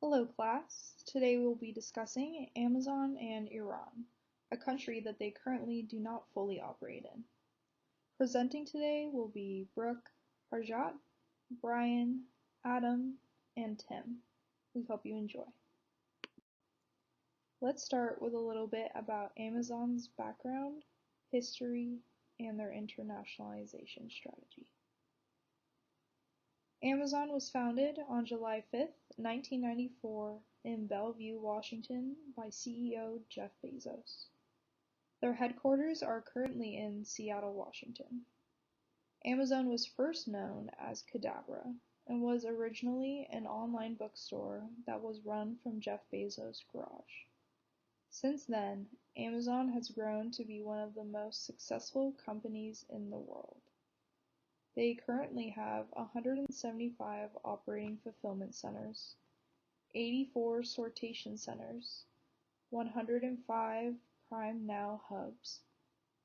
Hello class, today we'll be discussing Amazon and Iran, a country that they currently do not fully operate in. Presenting today will be Brooke, Harjat, Brian, Adam, and Tim. We hope you enjoy. Let's start with a little bit about Amazon's background, history, and their internationalization strategy. Amazon was founded on July 5, 1994 in Bellevue, Washington by CEO Jeff Bezos. Their headquarters are currently in Seattle, Washington. Amazon was first known as Cadabra and was originally an online bookstore that was run from Jeff Bezos' garage. Since then, Amazon has grown to be one of the most successful companies in the world. They currently have 175 operating fulfillment centers, 84 sortation centers, 105 Prime Now hubs,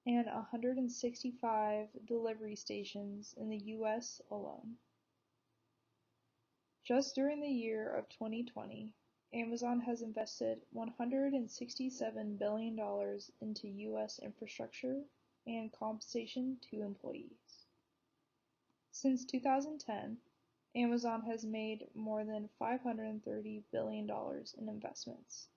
and 165 delivery stations in the US alone. Just during the year of 2020, Amazon has invested $167 billion into US infrastructure and compensation to employees. Since 2010, Amazon has made more than $530 billion in investments.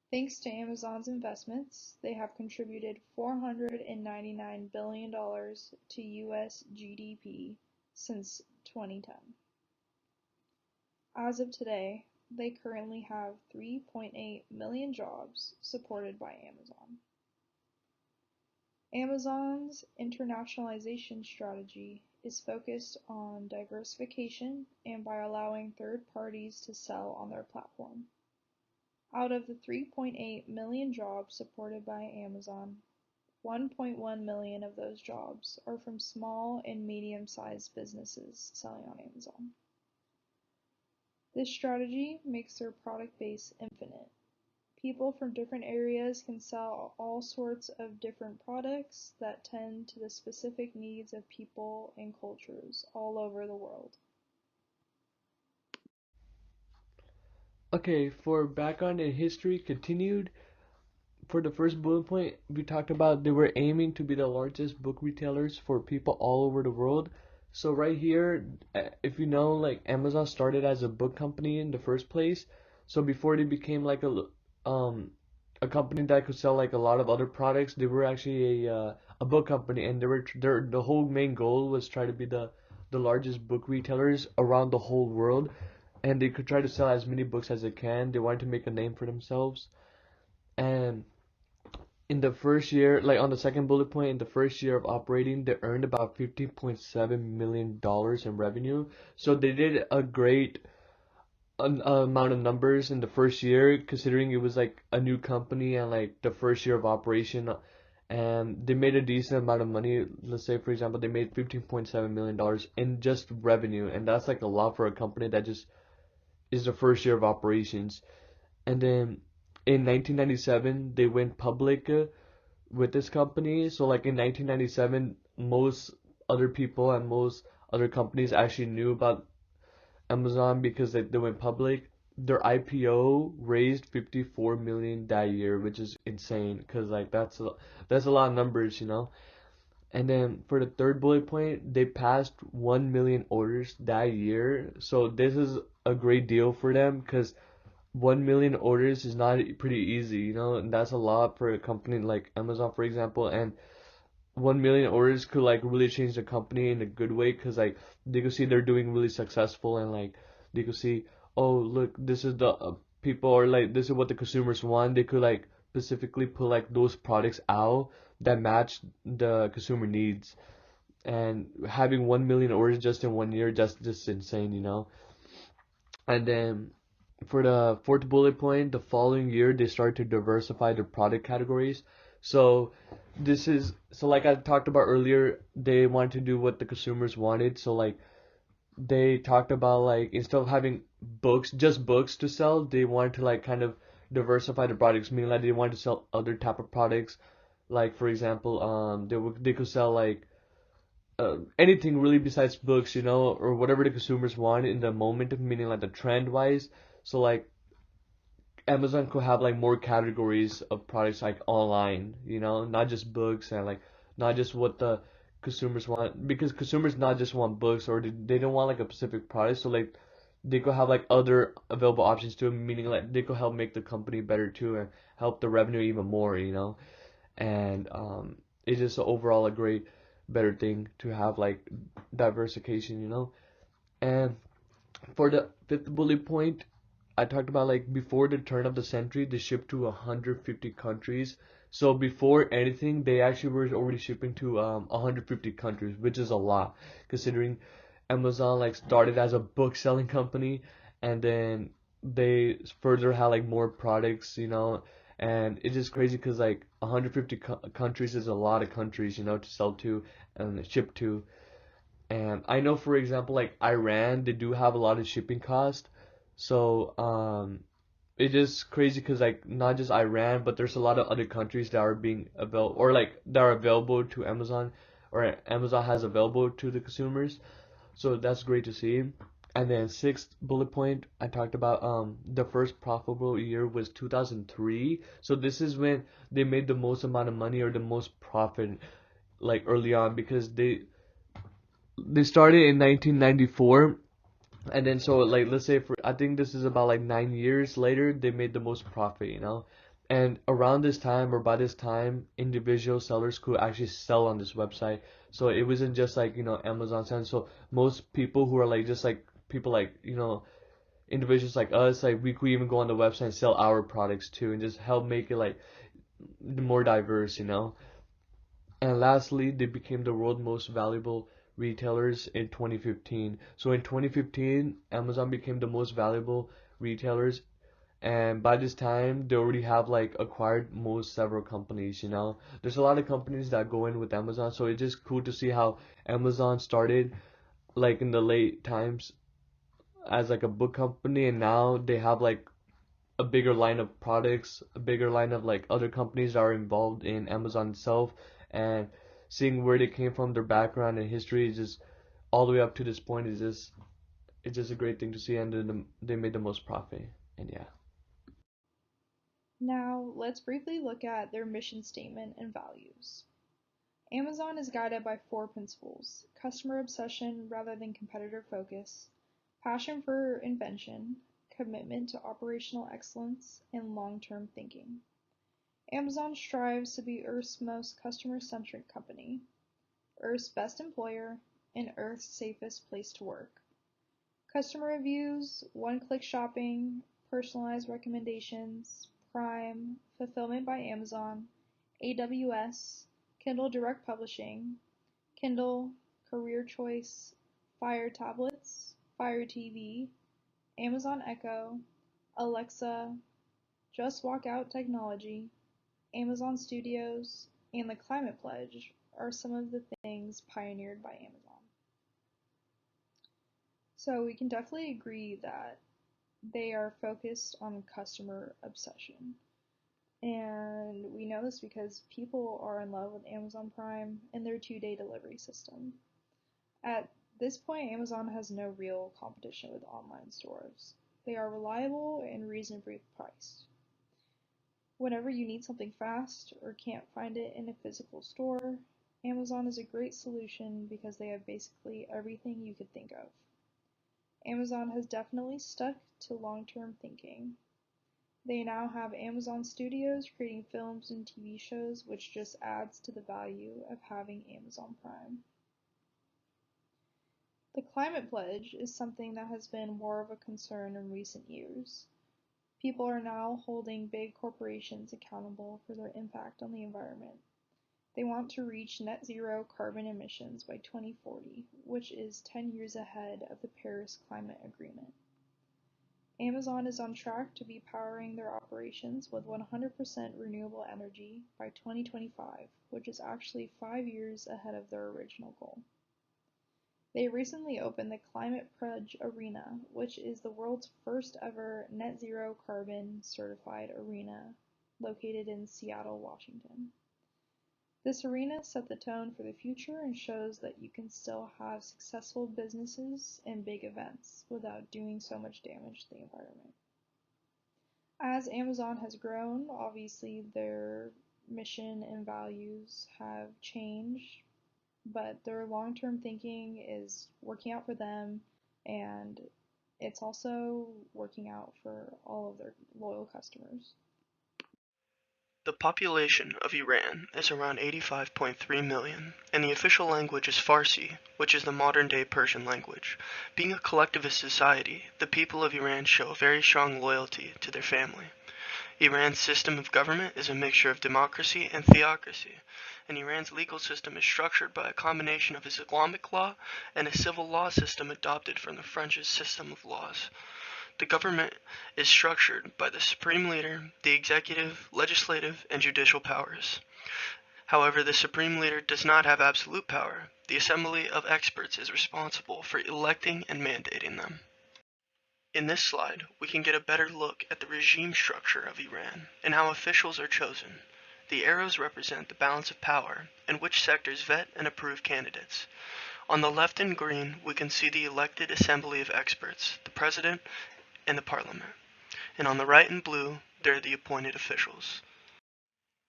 Thanks to Amazon's investments, they have contributed $499 billion to US GDP since 2010. As of today, they currently have 3.8 million jobs supported by Amazon. Amazon's internationalization strategy is focused on diversification and by allowing third parties to sell on their platform. Out of the 3.8 million jobs supported by Amazon, 1.1 million of those jobs are from small and medium-sized businesses selling on Amazon. This strategy makes their product base infinite. People from different areas can sell all sorts of different products that tend to the specific needs of people and cultures all over the world. Okay, for background and history continued, for the first bullet point, we talked about they were aiming to be the largest book retailers for people all over the world. So right here, if you know, like Amazon started as a book company in the first place. So before they became like a company that could sell like a lot of other products, they were actually a book company, and the whole main goal was try to be the largest book retailers around the whole world, and they could try to sell as many books as they can. They wanted to make a name for themselves. And in the first year, like on the second bullet point, in the first year of operating, they earned about $15.7 million in revenue. So they did a great amount of numbers in the first year, considering it was like a new company and like the first year of operation. And they made a decent amount of money. Let's say, for example, they made $15.7 million in just revenue, and that's like a lot for a company that just is the first year of operations. And then in 1997, they went public with this company. So like in 1997, most other people and most other companies actually knew about Amazon because they went public. Their IPO raised 54 million that year, which is insane because like that's a lot of numbers, you know. And then for the third bullet point, they passed 1 million orders that year. So this is a great deal for them because 1 million orders is not pretty easy, you know, and that's a lot for a company like Amazon, for example. And 1 million orders could like really change the company in a good way because like they could see they're doing really successful, and like they could see, oh, look, this is the people, or like this is what the consumers want. They could like specifically put like those products out that match the consumer needs. And having 1 million orders just in 1 year, just insane, you know. And then for the fourth bullet point, the following year they start to diversify their product categories. So like I talked about earlier, they wanted to do what the consumers wanted. So like they talked about like instead of having just books to sell, they wanted to like kind of diversify the products, meaning like they wanted to sell other type of products. Like for example, they could sell like anything really besides books, you know, or whatever the consumers want in the moment, meaning like the trend wise. So like Amazon could have like more categories of products like online, not just books and like not just what the consumers want because consumers not just want books or they don't want like a specific product. So like they could have like other available options too, meaning like they could help make the company better too and help the revenue even more. And it's just overall a great better thing to have like diversification. And for the fifth bullet point, I talked about like before the turn of the century, they shipped to 150 countries. So before anything, they actually were already shipping to 150 countries, which is a lot considering Amazon like started as a book selling company and then they further had like more products. And it's just crazy because like 150 countries is a lot of countries, to sell to and ship to. And I know, for example, like Iran, they do have a lot of shipping cost. So, it's just crazy because like not just Iran, but there's a lot of other countries that are being available or like that are available to Amazon or Amazon has available to the consumers. So that's great to see. And then sixth bullet point, I talked about the first profitable year was 2003. So this is when they made the most amount of money or the most profit like early on because they started in 1994 and then so like let's say for I think this is about like 9 years later they made the most profit. And around this time or by this time individual sellers could actually sell on this website. So it wasn't just like Amazon selling. So most people who are like just like people like individuals like us, like we could even go on the website and sell our products too and just help make it like more diverse. And lastly, they became the world's most valuable retailers in 2015. So in 2015, Amazon became the most valuable retailers, and by this time, they already have like acquired most several companies. There's a lot of companies that go in with Amazon, so it's just cool to see how Amazon started like in the late times as like a book company, and now they have like a bigger line of products, a bigger line of like other companies that are involved in Amazon itself, and seeing where they came from, their background and history is just all the way up to this point is just it's just a great thing to see, and then they made the most profit, and yeah. Now, let's briefly look at their mission statement and values. Amazon is guided by four principles: customer obsession rather than competitor focus, passion for invention, commitment to operational excellence, and long-term thinking. Amazon strives to be Earth's most customer-centric company, Earth's best employer, and Earth's safest place to work. Customer reviews, one-click shopping, personalized recommendations, Prime, fulfillment by Amazon, AWS, Kindle Direct Publishing, Kindle, Career Choice, Fire Tablets, Fire TV, Amazon Echo, Alexa, Just Walk Out Technology, Amazon Studios, and the Climate Pledge are some of the things pioneered by Amazon. So we can definitely agree that they are focused on customer obsession. And we know this because people are in love with Amazon Prime and their 2-day delivery system. At this point, Amazon has no real competition with online stores. They are reliable and reasonably priced. Whenever you need something fast or can't find it in a physical store, Amazon is a great solution because they have basically everything you could think of. Amazon has definitely stuck to long-term thinking. They now have Amazon Studios creating films and TV shows, which just adds to the value of having Amazon Prime. The climate pledge is something that has been more of a concern in recent years. People are now holding big corporations accountable for their impact on the environment. They want to reach net zero carbon emissions by 2040, which is 10 years ahead of the Paris Climate Agreement. Amazon is on track to be powering their operations with 100% renewable energy by 2025, which is actually 5 years ahead of their original goal. They recently opened the Climate Pledge Arena, which is the world's first ever net zero carbon certified arena located in Seattle, Washington. This arena set the tone for the future and shows that you can still have successful businesses and big events without doing so much damage to the environment. As Amazon has grown, obviously their mission and values have changed, but their long-term thinking is working out for them, and it's also working out for all of their loyal customers. The population of Iran is around 85.3 million, and the official language is Farsi, which is the modern-day Persian language. Being a collectivist society, the people of Iran show very strong loyalty to their family. Iran's system of government is a mixture of democracy and theocracy, and Iran's legal system is structured by a combination of Islamic law and a civil law system adopted from the French system of laws. The government is structured by the supreme leader, the executive, legislative, and judicial powers. However, the supreme leader does not have absolute power. The assembly of experts is responsible for electing and mandating them. In this slide, we can get a better look at the regime structure of Iran and how officials are chosen. The arrows represent the balance of power and which sectors vet and approve candidates. On the left in green, we can see the elected assembly of experts, the president, and the parliament. And on the right in blue, there are the appointed officials.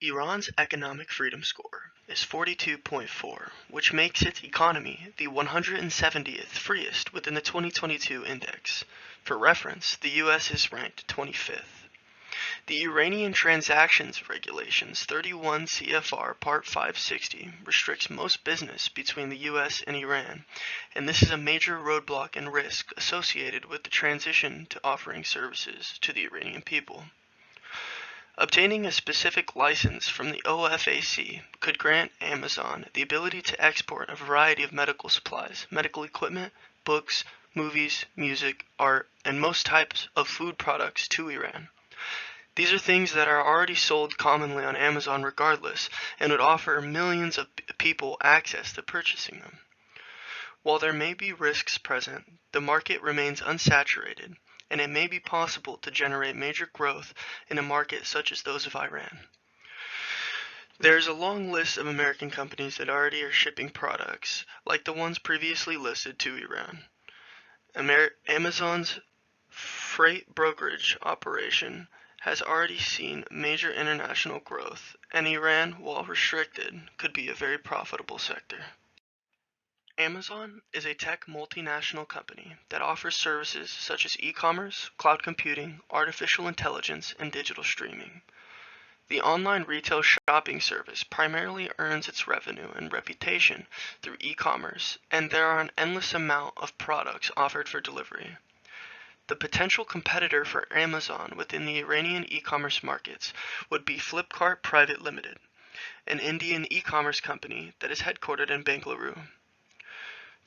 Iran's economic freedom score is 42.4, which makes its economy the 170th freest within the 2022 index. For reference, the US is ranked 25th. The Iranian Transactions Regulations 31 CFR Part 560 restricts most business between the US and Iran, and this is a major roadblock and risk associated with the transition to offering services to the Iranian people. Obtaining a specific license from the OFAC could grant Amazon the ability to export a variety of medical supplies, medical equipment, books, movies, music, art, and most types of food products to Iran. These are things that are already sold commonly on Amazon regardless, and would offer millions of people access to purchasing them. While there may be risks present, the market remains unsaturated, and it may be possible to generate major growth in a market such as those of Iran. There is a long list of American companies that already are shipping products, like the ones previously listed to Iran. Amazon's freight brokerage operation has already seen major international growth, and Iran, while restricted, could be a very profitable sector. Amazon is a tech multinational company that offers services such as e-commerce, cloud computing, artificial intelligence, and digital streaming. The online retail shopping service primarily earns its revenue and reputation through e-commerce, and there are an endless amount of products offered for delivery. The potential competitor for Amazon within the Iranian e-commerce markets would be Flipkart Private Limited, an Indian e-commerce company that is headquartered in Bengaluru.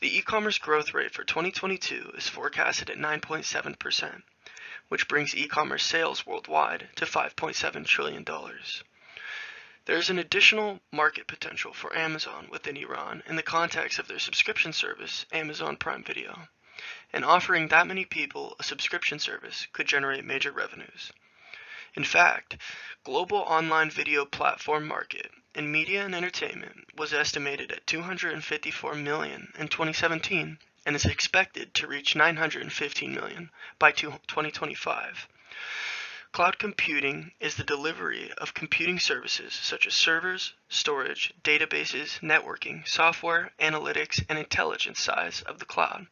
The e-commerce growth rate for 2022 is forecasted at 9.7%, which brings e-commerce sales worldwide to $5.7 trillion. There is an additional market potential for Amazon within Iran in the context of their subscription service, Amazon Prime Video. And offering that many people a subscription service could generate major revenues. In fact, global online video platform market in media and entertainment was estimated at $254 million in 2017 and is expected to reach $915 million by 2025. Cloud computing is the delivery of computing services such as servers, storage, databases, networking, software, analytics, and intelligence sides of the cloud.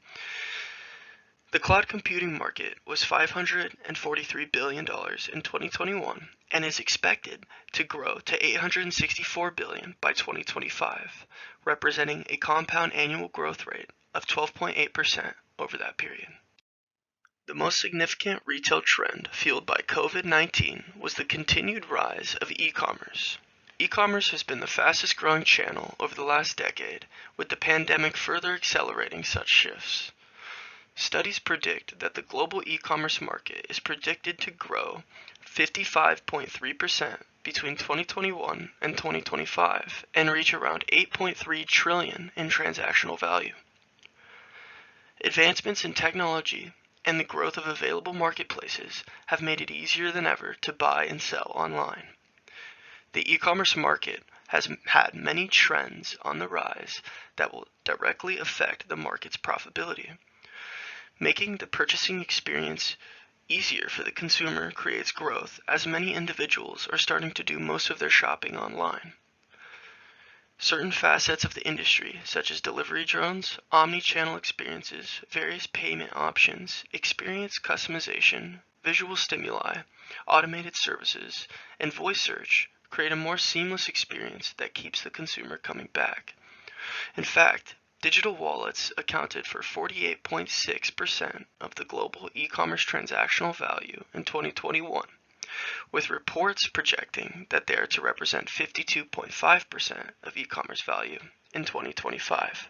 The cloud computing market was $543 billion in 2021 and is expected to grow to $864 billion by 2025, representing a compound annual growth rate of 12.8% over that period. The most significant retail trend fueled by COVID-19 was the continued rise of e-commerce. E-commerce has been the fastest growing channel over the last decade, with the pandemic further accelerating such shifts. Studies predict that the global e-commerce market is predicted to grow 55.3% between 2021 and 2025 and reach around 8.3 trillion in transactional value. Advancements in technology and the growth of available marketplaces have made it easier than ever to buy and sell online. The e-commerce market has had many trends on the rise that will directly affect the market's profitability, making the purchasing experience easier for the consumer creates growth, as many individuals are starting to do most of their shopping online. Certain facets of the industry, such as delivery drones, omni-channel experiences, various payment options, experience customization, visual stimuli, automated services, and voice search, create a more seamless experience that keeps the consumer coming back. In fact, digital wallets accounted for 48.6% of the global e-commerce transactional value in 2021, with reports projecting that they are to represent 52.5% of e-commerce value in 2025.